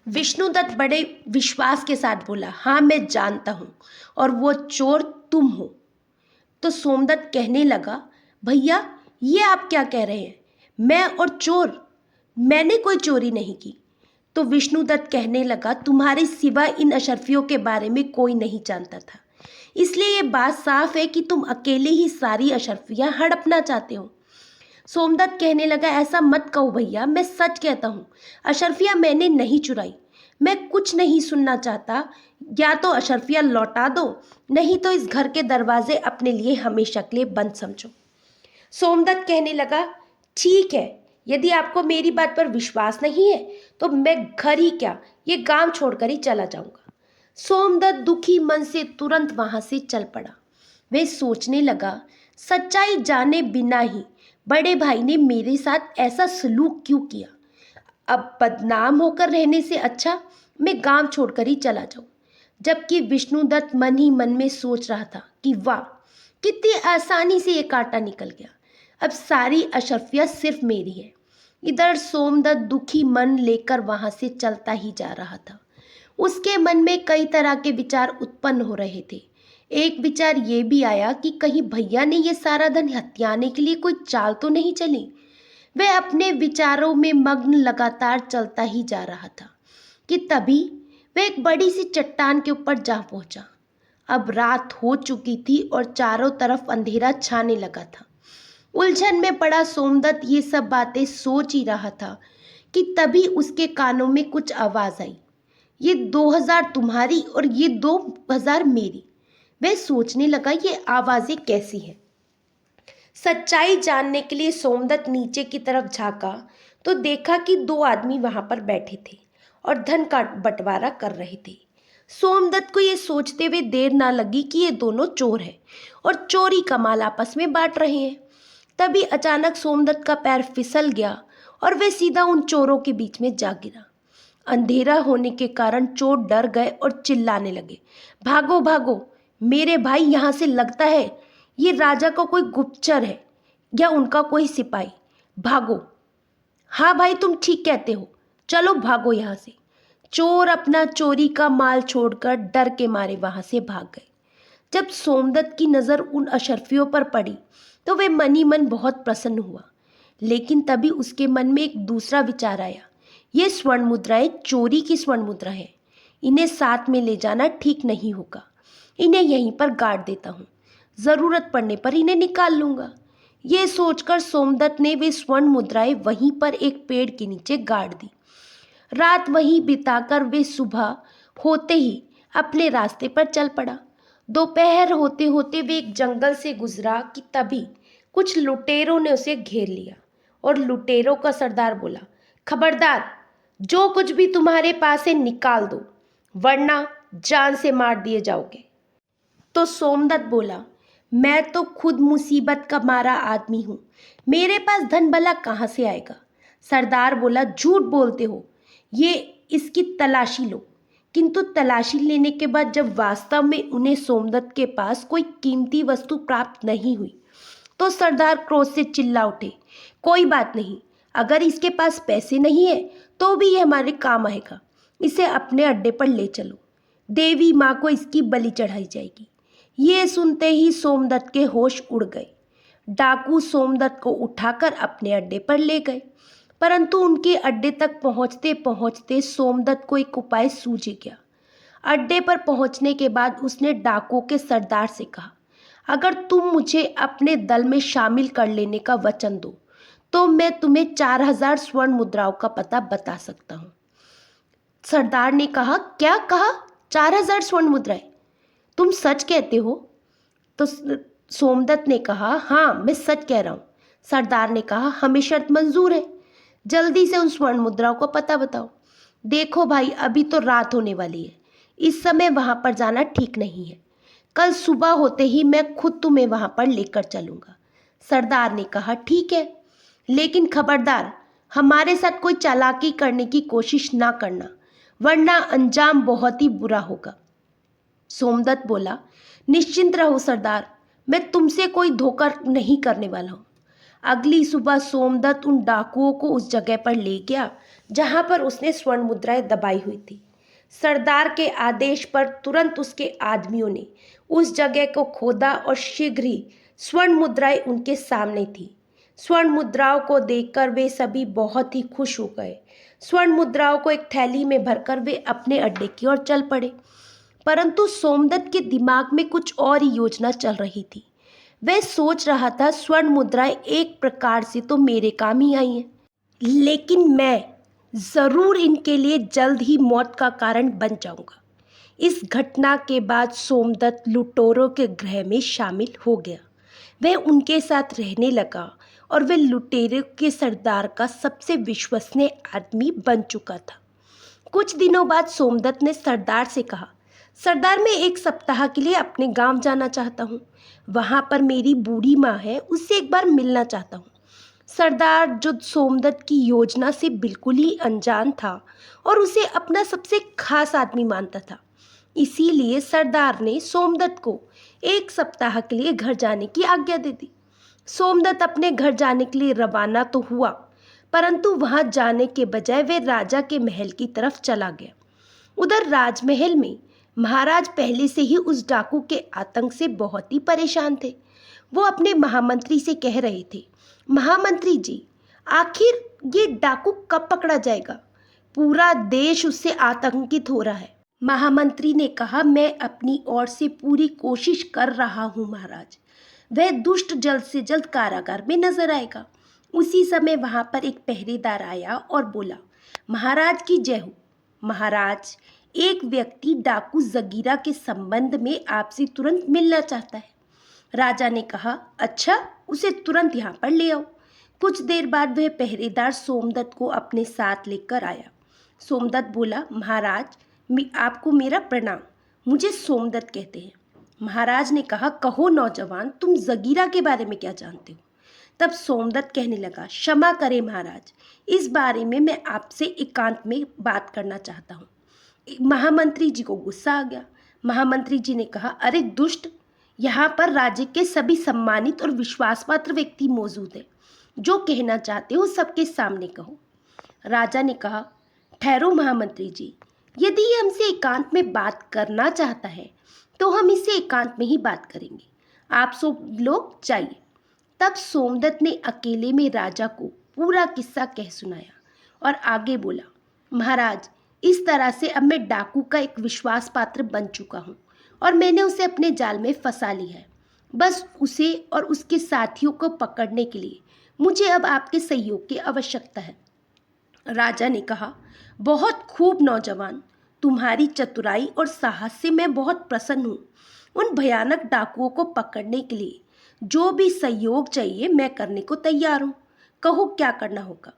विष्णुदत्त बड़े विश्वास के साथ बोला, हाँ मैं जानता हूँ, और वो चोर तुम हो। तो सोमदत्त कहने लगा, भैया ये आप क्या कह रहे हैं, मैं और चोर? मैंने कोई चोरी नहीं की। तो विष्णुदत्त कहने लगा, तुम्हारे सिवा इन अशर्फियों के बारे में कोई नहीं जानता था, इसलिए ये बात साफ है कि तुम अकेले ही सारी अशर्फियाँ हड़पना चाहते हो। सोमदत्त कहने लगा, ऐसा मत कहो भैया, मैं सच कहता हूँ, अशर्फिया मैंने नहीं चुराई। मैं कुछ नहीं सुनना चाहता। या तो अशर्फिया लौटा दो, नहीं तो इस घर के दरवाजे अपने लिए हमेशा के लिए बंद समझो। सोमदत्त कहने लगा, ठीक है, यदि आपको मेरी बात पर विश्वास नहीं है तो मैं घर ही क्या, ये गांव छोड़कर ही चला जाऊंगा। सोमदत्त दुखी मन से तुरंत वहां से चल पड़ा। वे सोचने लगा, सच्चाई जाने बिना ही बड़े भाई ने मेरे साथ ऐसा सलूक क्यों किया। अब बदनाम होकर रहने से अच्छा मैं गांव छोड़कर ही चला जाऊं। जबकि विष्णुदत्त मन ही मन में सोच रहा था कि वाह, कितनी आसानी से ये कांटा निकल गया, अब सारी अशर्फिया सिर्फ मेरी है। इधर सोमदत्त दुखी मन लेकर वहां से चलता ही जा रहा था। उसके मन में कई तरह के विचार उत्पन्न हो रहे थे। एक विचार ये भी आया कि कहीं भैया ने ये सारा धन हथियाने के लिए कोई चाल तो नहीं चली। वह अपने विचारों में मग्न लगातार चलता ही जा रहा था कि तभी वह एक बड़ी सी चट्टान के ऊपर जा पहुंचा। अब रात हो चुकी थी और चारों तरफ अंधेरा छाने लगा था। उलझन में पड़ा सोमदत्त ये सब बातें सोच ही रहा था कि तभी उसके कानों में कुछ आवाज आई, ये 2000 तुम्हारी और ये 2000 मेरी। वह सोचने लगा, ये आवाजें कैसी हैं। सच्चाई जानने के लिए सोमदत्त नीचे की तरफ झांका तो देखा कि दो आदमी वहां पर बैठे थे और धन का बंटवारा कर रहे थे। सोमदत्त को ये सोचते हुए देर ना लगी कि ये दोनों चोर हैं और चोरी का माल आपस में बांट रहे हैं। तभी अचानक सोमदत्त का पैर फिसल गया और वे सीधा उन चोरों के बीच में जा गिरा। अंधेरा होने के कारण चोर डर गए और चिल्लाने लगे, भागो भागो मेरे भाई, यहाँ से लगता है ये राजा का कोई गुप्तचर है या उनका कोई सिपाही, भागो। हाँ भाई, तुम ठीक कहते हो, चलो भागो यहाँ से। चोर अपना चोरी का माल छोड़कर डर के मारे वहां से भाग गए। जब सोमदत्त की नज़र उन अशर्फियों पर पड़ी तो वे मन ही मन बहुत प्रसन्न हुआ। लेकिन तभी उसके मन में एक दूसरा विचार आया, ये स्वर्ण मुद्राएं चोरी की स्वर्ण मुद्रा है, इन्हें साथ में ले जाना ठीक नहीं होगा। इन्हें यहीं पर गाड़ देता हूँ, ज़रूरत पड़ने पर इन्हें निकाल लूँगा। ये सोचकर सोमदत्त ने वे स्वर्ण मुद्राएं वहीं पर एक पेड़ के नीचे गाड़ दी। रात वहीं बिताकर वे सुबह होते ही अपने रास्ते पर चल पड़ा। दोपहर होते होते वे एक जंगल से गुजरा कि तभी कुछ लुटेरों ने उसे घेर लिया और लुटेरों का सरदार बोला, खबरदार, जो कुछ भी तुम्हारे पास है निकाल दो, वरना जान से मार दिए जाओगे। तो सोमदत्त बोला, मैं तो खुद मुसीबत का मारा आदमी हूँ, मेरे पास धन भला कहाँ से आएगा। सरदार बोला, झूठ बोलते हो, ये इसकी तलाशी लो। किंतु तलाशी लेने के बाद जब वास्तव में उन्हें सोमदत्त के पास कोई कीमती वस्तु प्राप्त नहीं हुई तो सरदार क्रोध से चिल्ला उठे, कोई बात नहीं, अगर इसके पास पैसे नहीं है तो भी ये हमारे काम आएगा, इसे अपने अड्डे पर ले चलो, देवी माँ को इसकी बलि चढ़ाई जाएगी। ये सुनते ही सोमदत्त के होश उड़ गए। डाकू सोमदत्त को उठाकर अपने अड्डे पर ले गए, परंतु उनके अड्डे तक पहुंचते पहुंचते सोमदत्त को एक उपाय सूझ गया। अड्डे पर पहुंचने के बाद उसने डाकुओं के सरदार से कहा, अगर तुम मुझे अपने दल में शामिल कर लेने का वचन दो तो मैं तुम्हें 4000 स्वर्ण मुद्राओं का पता बता सकता हूँ। सरदार ने कहा, क्या कहा, 4000 स्वर्ण मुद्राएं, तुम सच कहते हो? तो सोमदत्त ने कहा, हाँ मैं सच कह रहा हूँ। सरदार ने कहा, हमें शर्त मंजूर है, जल्दी से उन स्वर्ण मुद्राओं को पता बताओ। देखो भाई, अभी तो रात होने वाली है, इस समय वहां पर जाना ठीक नहीं है, कल सुबह होते ही मैं खुद तुम्हें वहां पर लेकर चलूंगा। सरदार ने कहा, ठीक है, लेकिन खबरदार, हमारे साथ कोई चालाकी करने की कोशिश ना करना, वरना अंजाम बहुत ही बुरा होगा। सोमदत्त बोला, निश्चिंत रहो सरदार, मैं तुमसे कोई धोखा नहीं करने वाला हूँ। अगली सुबह सोमदत्त उन डाकुओं को उस जगह पर ले गया जहाँ पर उसने स्वर्ण मुद्राएं दबाई हुई थी। सरदार के आदेश पर तुरंत उसके आदमियों ने उस जगह को खोदा और शीघ्र ही स्वर्ण मुद्राएं उनके सामने थी। स्वर्ण मुद्राओं को देखकर वे सभी बहुत ही खुश हो गए। स्वर्ण मुद्राओं को एक थैली में भरकर वे अपने अड्डे की ओर चल पड़े। परंतु सोमदत्त के दिमाग में कुछ और ही योजना चल रही थी। वह सोच रहा था स्वर्ण मुद्राएं एक प्रकार से तो मेरे काम ही आई हैं, लेकिन मैं ज़रूर इनके लिए जल्द ही मौत का कारण बन जाऊंगा। इस घटना के बाद सोमदत्त लुटेरों के ग्रह में शामिल हो गया। वह उनके साथ रहने लगा और वह लुटेरों के सरदार का सबसे विश्वसनीय आदमी बन चुका था। कुछ दिनों बाद सोमदत्त ने सरदार से कहा, सरदार, मैं एक सप्ताह के लिए अपने गांव जाना चाहता हूँ। वहाँ पर मेरी बूढ़ी माँ है, उससे एक बार मिलना चाहता हूँ। सरदार, जो सोमदत्त की योजना से बिल्कुल ही अनजान था और उसे अपना सबसे खास आदमी मानता था, इसीलिए सरदार ने सोमदत्त को एक सप्ताह के लिए घर जाने की आज्ञा दे दी। सोमदत्त अपने घर जाने के लिए रवाना तो हुआ, परंतु वहां जाने के बजाय वे राजा के महल की तरफ चला गया। उधर राजमहल में महाराज पहले से ही उस डाकू के आतंक से बहुत ही परेशान थे। वो अपने महामंत्री से कह रहे थे, महामंत्री जी, आखिर ये डाकू कब पकड़ा जाएगा? पूरा देश उससे आतंकित हो रहा है। महामंत्री ने कहा, मैं अपनी ओर से पूरी कोशिश कर रहा हूँ महाराज। वह दुष्ट जल्द से जल्द कारागार में नजर आएगा। उसी समय वहां पर एक पहरेदार आया और बोला, महाराज की जय हो। महाराज, एक व्यक्ति डाकू जगीरा के संबंध में आपसे तुरंत मिलना चाहता है। राजा ने कहा, अच्छा, उसे तुरंत यहाँ पर ले आओ। कुछ देर बाद वह पहरेदार सोमदत्त को अपने साथ लेकर आया। सोमदत्त बोला, महाराज, आपको मेरा प्रणाम। मुझे सोमदत्त कहते हैं। महाराज ने कहा, कहो नौजवान, तुम जगीरा के बारे में क्या जानते हो? तब सोमदत्त कहने लगा, क्षमा करें महाराज, इस बारे में मैं आपसे एकांत में बात करना चाहता हूँ। महामंत्री जी को गुस्सा आ गया। महामंत्री जी ने कहा, अरे दुष्ट, यहाँ पर राज्य के सभी सम्मानित और विश्वासपात्र व्यक्ति मौजूद हैं। जो कहना चाहते हो सबके सामने कहो। राजा ने कहा, ठहरो महामंत्री जी, यदि ये हमसे एकांत में बात करना चाहता है तो हम इससे एकांत में ही बात करेंगे। आप सब लोग जाइए। तब सोमदत्त ने अकेले में राजा को पूरा किस्सा कह सुनाया और आगे बोला, महाराज, इस तरह से अब मैं डाकू का एक विश्वास पात्र बन चुका हूँ और मैंने उसे अपने जाल में फंसा लिया है। बस उसे और उसके साथियों को पकड़ने के लिए मुझे अब आपके सहयोग की आवश्यकता है। राजा ने कहा, बहुत खूब नौजवान, तुम्हारी चतुराई और साहस से मैं बहुत प्रसन्न हूँ। उन भयानक डाकुओं को पकड़ने के लिए जो भी सहयोग चाहिए मैं करने को तैयार हूँ। कहो क्या करना होगा।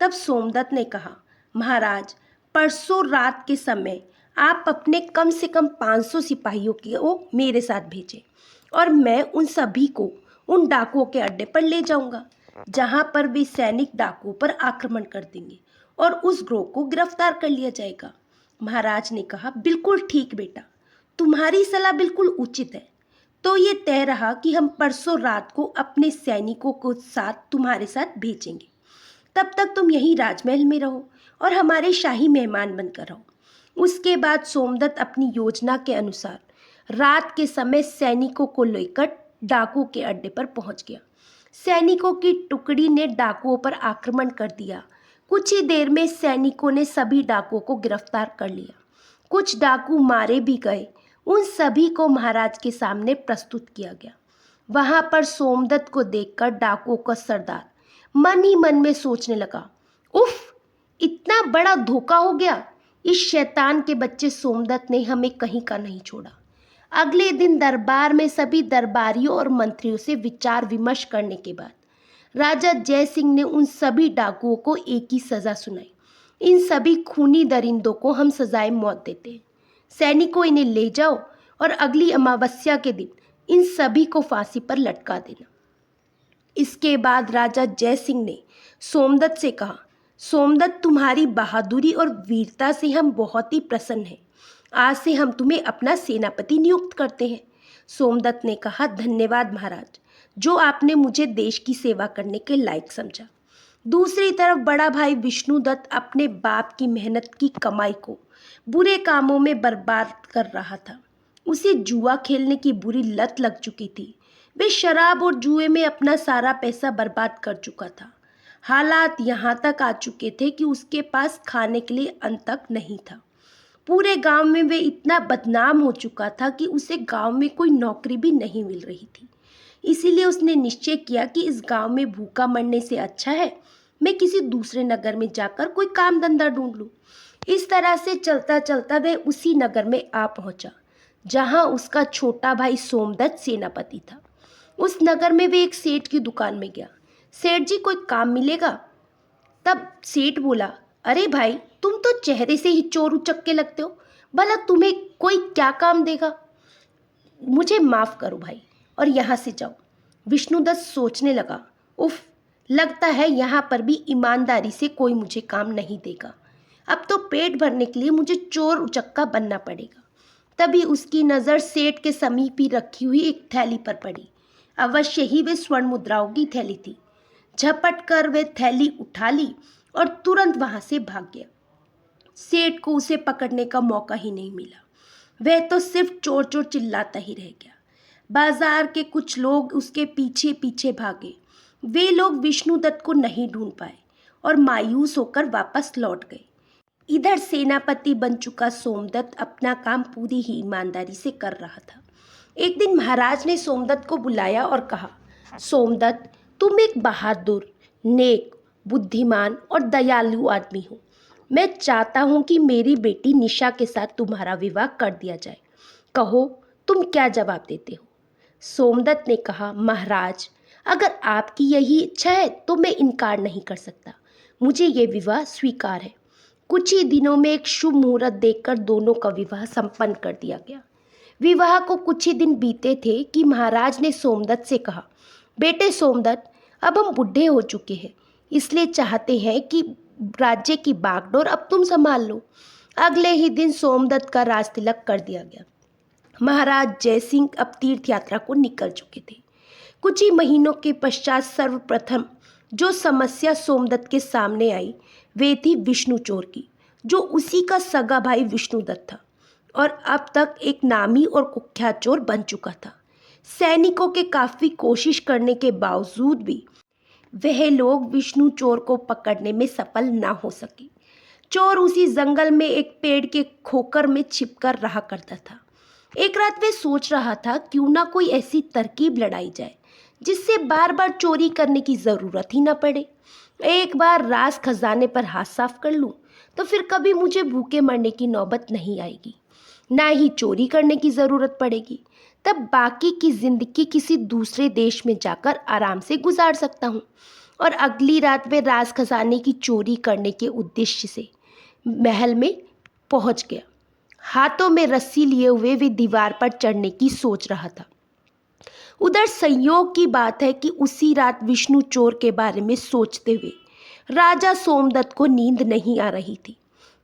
तब सोमदत्त ने कहा, महाराज, परसों रात के समय आप अपने कम से कम 500 सिपाहियों को मेरे साथ भेजें और मैं उन सभी को उन डाकुओं के अड्डे पर ले जाऊंगा, जहां पर वे सैनिक डाकुओं पर आक्रमण कर देंगे और उस ग्रोह को गिरफ्तार कर लिया जाएगा। महाराज ने कहा, बिल्कुल ठीक बेटा, तुम्हारी सलाह बिल्कुल उचित है। तो ये तय रहा कि हम परसों रात को अपने सैनिकों को साथ तुम्हारे साथ भेजेंगे। तब तक तुम यहीं राजमहल में रहो और हमारे शाही मेहमान बनकर रहो। उसके बाद सोमदत्त अपनी योजना के अनुसार रात के समय सैनिकों को लेकर डाकुओं के अड्डे पर पहुंच गया। सैनिकों की टुकड़ी ने डाकुओं पर आक्रमण कर दिया। कुछ ही देर में सैनिकों ने सभी डाकुओं को गिरफ्तार कर लिया। कुछ डाकू मारे भी गए। उन सभी को महाराज के सामने प्रस्तुत किया गया। वहां पर सोमदत्त को देखकर डाकुओं का सरदार मन ही मन में सोचने लगा, उफ, इतना बड़ा धोखा हो गया। इस शैतान के बच्चे सोमदत्त ने हमें कहीं का नहीं छोड़ा। अगले दिन दरबार में सभी दरबारियों और मंत्रियों से विचार विमर्श करने के बाद राजा जय सिंह ने उन सभी डाकुओं को एक ही सजा सुनाई। इन सभी खूनी दरिंदों को हम सजाए मौत देते हैं। सैनिकों, इन्हें ले जाओ और अगली अमावस्या के दिन इन सभी को फांसी पर लटका देना। इसके बाद राजा जय सिंह ने सोमदत्त से कहा, सोमदत्त, तुम्हारी बहादुरी और वीरता से हम बहुत ही प्रसन्न हैं। आज से हम तुम्हें अपना सेनापति नियुक्त करते हैं। सोमदत्त ने कहा, धन्यवाद महाराज, जो आपने मुझे देश की सेवा करने के लायक समझा। दूसरी तरफ बड़ा भाई विष्णुदत्त अपने बाप की मेहनत की कमाई को बुरे कामों में बर्बाद कर रहा था। उसे जुआ खेलने की बुरी लत लग चुकी थी। वे शराब और जुए में अपना सारा पैसा बर्बाद कर चुका था। हालात यहाँ तक आ चुके थे कि उसके पास खाने के लिए अन्न तक नहीं था। पूरे गांव में वे इतना बदनाम हो चुका था कि उसे गांव में कोई नौकरी भी नहीं मिल रही थी। इसीलिए उसने निश्चय किया कि इस गांव में भूखा मरने से अच्छा है मैं किसी दूसरे नगर में जाकर कोई काम धंधा ढूंढ लूं। इस तरह से चलता चलता वह उसी नगर में आ पहुंचा जहां उसका छोटा भाई सोमदत्त सेनापति था। उस नगर में वे एक सेठ की दुकान में गया। सेठ जी, कोई काम मिलेगा? तब सेठ बोला, अरे भाई, तुम तो चेहरे से ही चोर उचक्के लगते हो, भला तुम्हें कोई क्या काम देगा? मुझे माफ़ करो भाई और यहाँ से जाओ। विष्णुदत्त सोचने लगा, उफ, लगता है यहाँ पर भी ईमानदारी से कोई मुझे काम नहीं देगा। अब तो पेट भरने के लिए मुझे चोर उचक्का बनना पड़ेगा। तभी उसकी नज़र सेठ के समीप ही रखी हुई एक थैली पर पड़ी। अवश्य ही वे स्वर्ण मुद्राओं की थैली थी। झपट कर वे थैली उठा ली और तुरंत वहां से भाग गया। सेठ को उसे पकड़ने का मौका ही नहीं मिला। वह तो सिर्फ चोर चोर चिल्लाता ही रह गया। बाजार के कुछ लोग उसके पीछे पीछे भागे। वे लोग विष्णुदत्त को नहीं ढूंढ पाए और मायूस होकर वापस लौट गए। इधर सेनापति बन चुका सोमदत्त अपना काम पूरी ही ईमानदारी से कर रहा था। एक दिन महाराज ने सोमदत्त को बुलाया और कहा, सोमदत्त, तुम एक बहादुर, नेक, बुद्धिमान और दयालु आदमी हो। मैं चाहता हूँ कि मेरी बेटी निशा के साथ तुम्हारा विवाह कर दिया जाए। कहो, तुम क्या जवाब देते हो? सोमदत्त ने कहा, महाराज, अगर आपकी यही इच्छा है तो मैं इनकार नहीं कर सकता। मुझे ये विवाह स्वीकार है। कुछ ही दिनों में एक शुभ मुहूर्त देखकर दोनों का विवाह संपन्न कर दिया गया। विवाह को कुछ ही दिन बीते थे कि महाराज ने सोमदत्त से कहा, बेटे सोमदत्त, अब हम बूढ़े हो चुके हैं, इसलिए चाहते हैं कि राज्य की बागडोर अब तुम संभाल लो। अगले ही दिन सोमदत्त का राज तिलक कर दिया गया। महाराज जयसिंह अब तीर्थ यात्रा को निकल चुके थे। कुछ ही महीनों के पश्चात सर्वप्रथम जो समस्या सोमदत्त के सामने आई वे थी विष्णु चोर की, जो उसी का सगा भाई विष्णुदत्त था और अब तक एक नामी और कुख्यात चोर बन चुका था। सैनिकों के काफ़ी कोशिश करने के बावजूद भी वह लोग विष्णु चोर को पकड़ने में सफल ना हो सके। चोर उसी जंगल में एक पेड़ के खोकर में छिपकर रहा करता था। एक रात वे सोच रहा था क्यों ना कोई ऐसी तरकीब लड़ाई जाए जिससे बार बार चोरी करने की ज़रूरत ही ना पड़े। एक बार राज खजाने पर हाथ साफ कर लूँ तो फिर कभी मुझे भूखे मरने की नौबत नहीं आएगी, ना ही चोरी करने की ज़रूरत पड़ेगी। तब बाकी की ज़िंदगी किसी दूसरे देश में जाकर आराम से गुजार सकता हूँ। और अगली रात वे राज खजाने की चोरी करने के उद्देश्य से महल में पहुँच गया। हाथों में रस्सी लिए हुए वे दीवार पर चढ़ने की सोच रहा था। उधर संयोग की बात है कि उसी रात विष्णु चोर के बारे में सोचते हुए राजा सोमदत्त को नींद नहीं आ रही थी।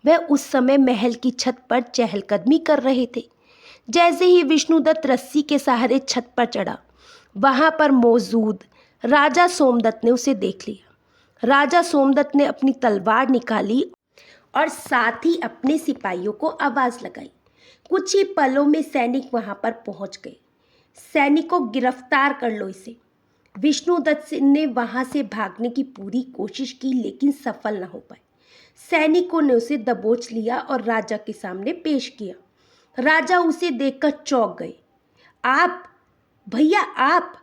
वह उस समय महल की छत पर चहलकदमी कर रहे थे। जैसे ही विष्णुदत्त रस्सी के सहारे छत पर चढ़ा, वहां पर मौजूद राजा सोमदत्त ने उसे देख लिया। राजा सोमदत्त ने अपनी तलवार निकाली और साथ ही अपने सिपाहियों को आवाज़ लगाई। कुछ ही पलों में सैनिक वहां पर पहुंच गए। सैनिकों, गिरफ्तार कर लो इसे। विष्णुदत्त ने वहां से भागने की पूरी कोशिश की लेकिन सफल न हो पाए। सैनिकों ने उसे दबोच लिया और राजा के सामने पेश किया। राजा उसे देखकर चौंक गए। आप, भैया आप,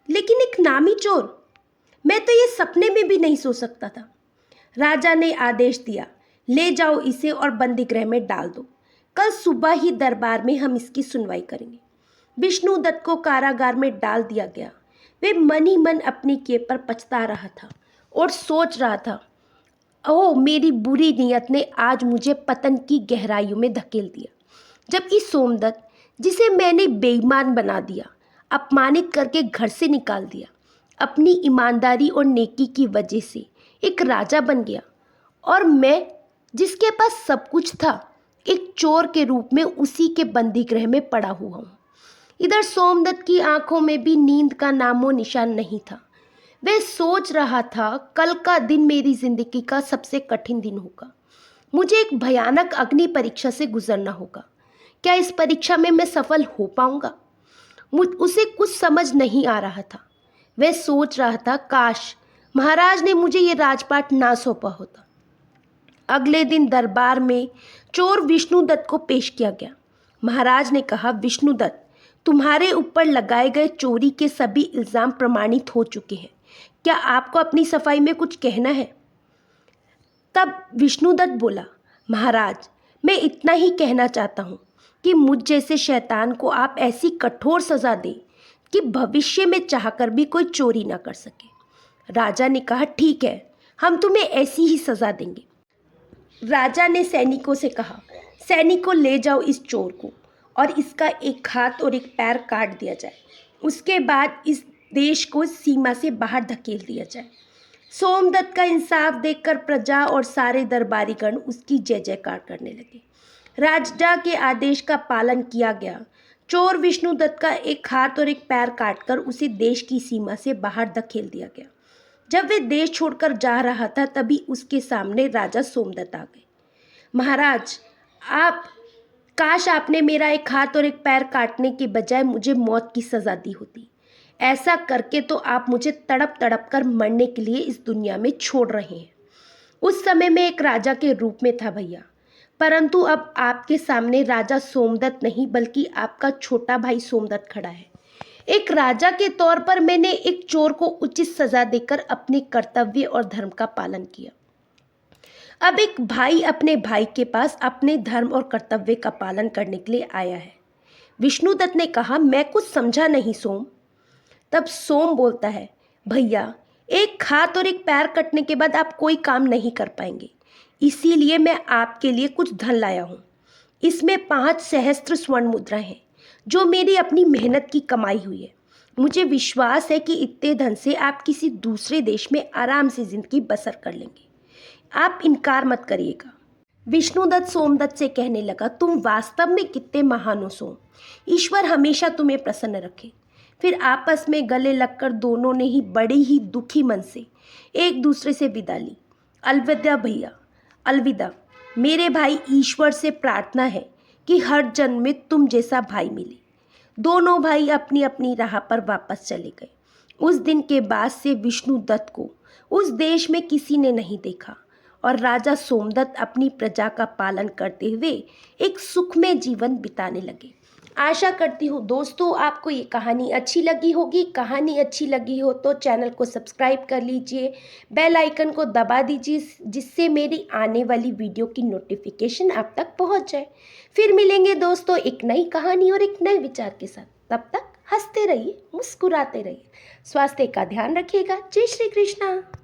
लेकिन एक नामी चोर, मैं तो ये सपने में भी नहीं सोच सकता था। राजा ने आदेश दिया, ले जाओ इसे और बंदीगृह में डाल दो। कल सुबह ही दरबार में हम इसकी सुनवाई करेंगे। विष्णुदत्त को कारागार में डाल दिया गया। वे मन ही मन अपने किए पर पछता रहा था और सोच रहा था, ओह, मेरी बुरी नीयत ने आज मुझे पतन की गहराइयों में धकेल दिया। जबकि सोमदत्त, जिसे मैंने बेईमान बना दिया, अपमानित करके घर से निकाल दिया, अपनी ईमानदारी और नेकी की वजह से एक राजा बन गया, और मैं, जिसके पास सब कुछ था, एक चोर के रूप में उसी के बंदीगृह में पड़ा हुआ हूँ। इधर सोमदत्त की आंखों में भी नींद का नामो निशान नहीं था। वह सोच रहा था, कल का दिन मेरी जिंदगी का सबसे कठिन दिन होगा। मुझे एक भयानक अग्नि परीक्षा से गुजरना होगा। क्या इस परीक्षा में मैं सफल हो पाऊंगा? उसे कुछ समझ नहीं आ रहा था। वह सोच रहा था, काश महाराज ने मुझे ये राजपाट ना सौंपा होता। अगले दिन दरबार में चोर विष्णुदत्त को पेश किया गया। महाराज ने कहा, विष्णुदत्त, तुम्हारे ऊपर लगाए गए चोरी के सभी इल्ज़ाम प्रमाणित हो चुके हैं। क्या आपको अपनी सफाई में कुछ कहना है? तब विष्णुदत्त बोला, महाराज, मैं इतना ही कहना चाहता हूँ कि मुझ जैसे शैतान को आप ऐसी कठोर सज़ा दें कि भविष्य में चाहकर भी कोई चोरी ना कर सके। राजा ने कहा, ठीक है, हम तुम्हें ऐसी ही सज़ा देंगे। राजा ने सैनिकों से कहा, सैनिकों, ले जाओ इस चोर को और इसका एक हाथ और एक पैर काट दिया जाए। उसके बाद इस देश को सीमा से बाहर धकेल दिया जाए। सोमदत्त का इंसाफ देखकर प्रजा और सारे दरबारीगण उसकी जय जयकार करने लगे। राजा के आदेश का पालन किया गया। चोर विष्णुदत्त का एक हाथ और एक पैर काटकर उसे देश की सीमा से बाहर धकेल दिया गया। जब वे देश छोड़कर जा रहा था तभी उसके सामने राजा सोमदत्त आ गए। महाराज, काश आपने मेरा एक हाथ और एक पैर काटने के बजाय मुझे मौत की सज़ा दी होती। ऐसा करके तो आप मुझे तड़प तड़प कर मरने के लिए इस दुनिया में छोड़ रहे हैं। उस समय मैं एक राजा के रूप में था भैया, परंतु अब आपके सामने राजा सोमदत्त नहीं बल्कि आपका छोटा भाई सोमदत्त खड़ा है। एक राजा के तौर पर मैंने एक चोर को उचित सज़ा देकर अपने कर्तव्य और धर्म का पालन किया। अब एक भाई अपने भाई के पास अपने धर्म और कर्तव्य का पालन करने के लिए आया है। विष्णुदत्त ने कहा, मैं कुछ समझा नहीं सोम। तब सोम बोलता है, भैया, एक हाथ और एक पैर कटने के बाद आप कोई काम नहीं कर पाएंगे, इसीलिए मैं आपके लिए कुछ धन लाया हूँ। इसमें 5 सहस्त्र स्वर्ण मुद्राएं हैं जो मेरी अपनी मेहनत की कमाई हुई है। मुझे विश्वास है कि इतने धन से आप किसी दूसरे देश में आराम से जिंदगी बसर कर लेंगे। आप इनकार मत करिएगा। विष्णुदत्त सोमदत्त से कहने लगा, तुम वास्तव में कितने महान हो सोम। ईश्वर हमेशा तुम्हें प्रसन्न रखे। फिर आपस में गले लगकर दोनों ने ही बड़े ही दुखी मन से एक दूसरे से विदा ली। अलविदा भैया, अलविदा। मेरे भाई, ईश्वर से प्रार्थना है कि हर जन्म में तुम जैसा भाई मिले। दोनों भाई अपनी अपनी राह पर वापस चले गए। उस दिन के बाद से विष्णुदत्त को उस देश में किसी ने नहीं देखा और राजा सोमदत्त अपनी प्रजा का पालन करते हुए एक सुखमय जीवन बिताने लगे। आशा करती हूँ दोस्तों आपको ये कहानी अच्छी लगी होगी। कहानी अच्छी लगी हो तो चैनल को सब्सक्राइब कर लीजिए, बेल आइकन को दबा दीजिए जिससे मेरी आने वाली वीडियो की नोटिफिकेशन आप तक पहुँच जाए। फिर मिलेंगे दोस्तों एक नई कहानी और एक नए विचार के साथ। तब तक हंसते रहिए, मुस्कुराते रहिए, स्वास्थ्य का ध्यान रखिएगा। जय श्री कृष्णा।